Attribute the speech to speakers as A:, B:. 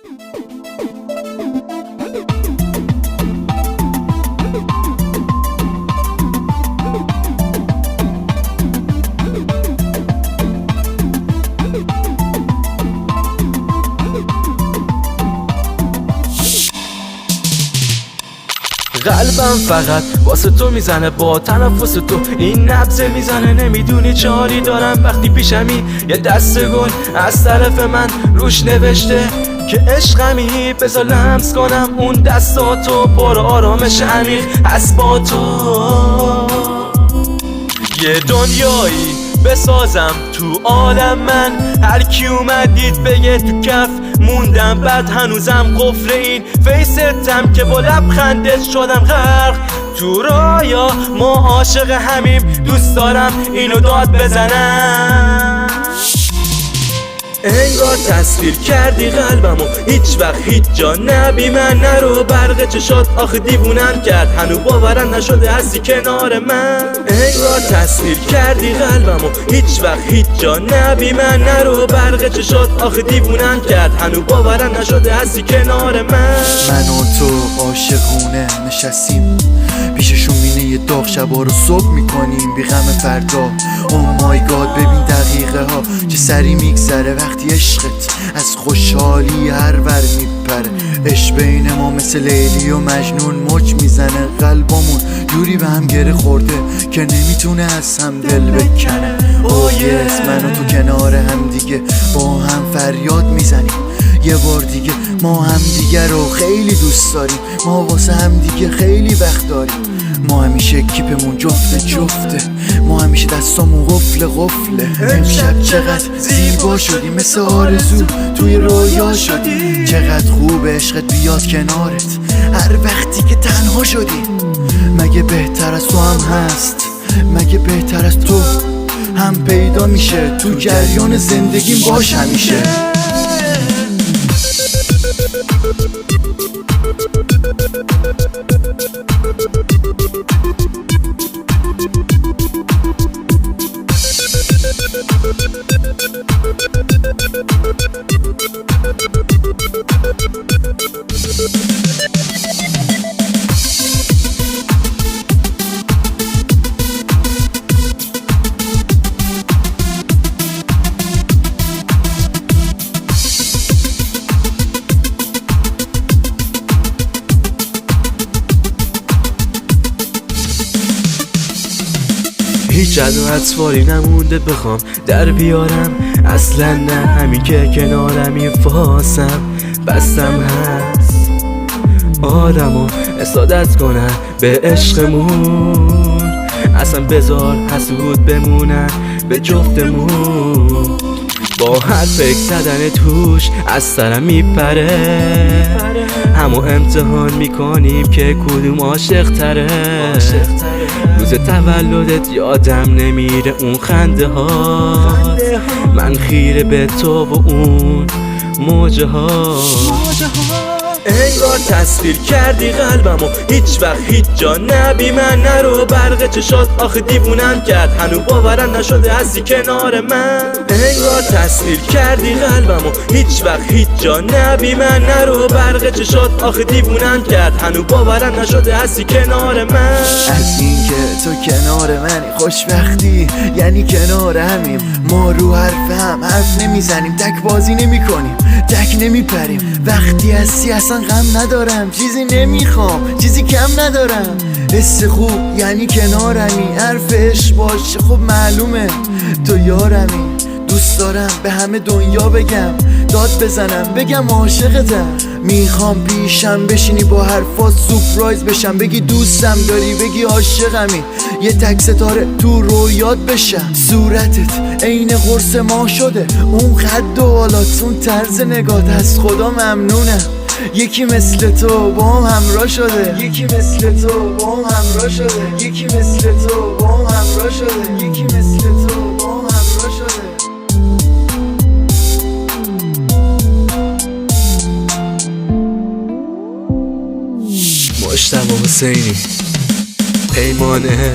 A: قلبم فقط واسه تو میزنه، با تنفس تو این نبضه میزنه. نمیدونی چه حالی دارم وقتی پیشمی، یه دست گل از طرف من روش نوشته که عشقمی. بذار لمس کنم اون دستاتو، پر آرامش عمیق هست با تو. یه دنیایی بسازم تو عالم من، هر کی اومدید بگه تو کف موندم. بعد هنوزم قفل این فیستم که با لبخندت شدم غرق تو رایا. ما عاشق همیم، دوست دارم اینو داد بزنم. انگار تصویر کردی قلبمو، هیچ وقت هیچ جا نبی من نرو. برق چشات آخه دیوونم کرد، هنو باورم نشده هستی کنار من. انگار تصویر کردی قلبمو، هیچ وقت هیچ جا نبی من نرو. برق چشات آخه دیوونم کرد، هنو باورم نشده هستی کنار من.
B: من و تو عاشقونه نشستیم پیش شومینه یه داغ، شبا رو صبح میکنیم بی غم فردا. او مای گاد ببین دقیقه ها چه سری میگذره وقتی عشقت از خوشحالی هر ور میپره. عشق بین ما مثل لیلی و مجنون مچ میزنه، قلبامون جوری به هم گره خورده که نمیتونه از هم دل بکنه. اوه یس من و تو کنار هم دیگه با هم فریاد میزنیم یه بار دیگه. ما هم دیگه رو خیلی دوست داریم، ما واسه هم دیگه خیلی وقت داریم. ما همیشه کیپمون جفته، ما همیشه دستامون قفله. امشب چقدر زیبا شدی مثل آرزو توی رویا شدی. چقدر خوب عشقت بیاد کنارت هر وقتی که تنها شدی. مگه بهتر از تو هم هست؟ مگه بهتر از تو هم پیدا میشه؟ تو جریان زندگیم باش همیشه.
A: هیچ عد و اطفاری نمونده بخوام در بیارم، اصلا نه. همین که کنارمی فاسم بستم هست آدمو استادت کنن به عشقمون. اصلا بذار حسود بمونن به جفتمون. با هر فکر زدن توش از سرم میپره، همو امتحان میکنیم که کدوم عاشق تره. روز تولدت یادم نمیره اون خنده ها، من خیره به تو و اون موجه ها. انگار تصویر کردی قلبمو، هیچ وقت هیچ جا نبی من نرو. برق چشات آخه دیوونم کرد، هنو باورم نشده هستی کنار من. انگار تصویر کردی قلبمو، هیچ وقت هیچ جا نبی من نرو. برق چشات آخه دیوونم کرد، هنو باورم نشده هستی کنار من.
B: از این که تو کنار منی خوشبختی یعنی کنار همیم. ما رو حرف نمیزنیم، تک بازی نمی کنیم، تک نمیپریم. وقتی هستی اصلا غم ندارم، چیزی نمیخوام، چیزی کم ندارم. حس خوب یعنی کنارمی، حرف عشق باشه خب معلومه تو یارمی. دوست دارم به همه دنیا بگم، داد بزنم بگم عاشقتم. میخوام پیشم بشینی با حرفات سورپرایز بشم، بگی دوستم داری، بگی عاشقمی. یه تک ستاره تو رویات بشم. صورتت عین قرص ماه شده، اون قد و حالات، اون طرز نگات، از خدا ممنونم. یکی مثل تو با هم همراه شده، یکی مثل تو با هم همراه شده، یکی مثل تو با هم همراه شده، یکی مثل تو با هم همراه شده.
A: مجتبی حسینی پیمانه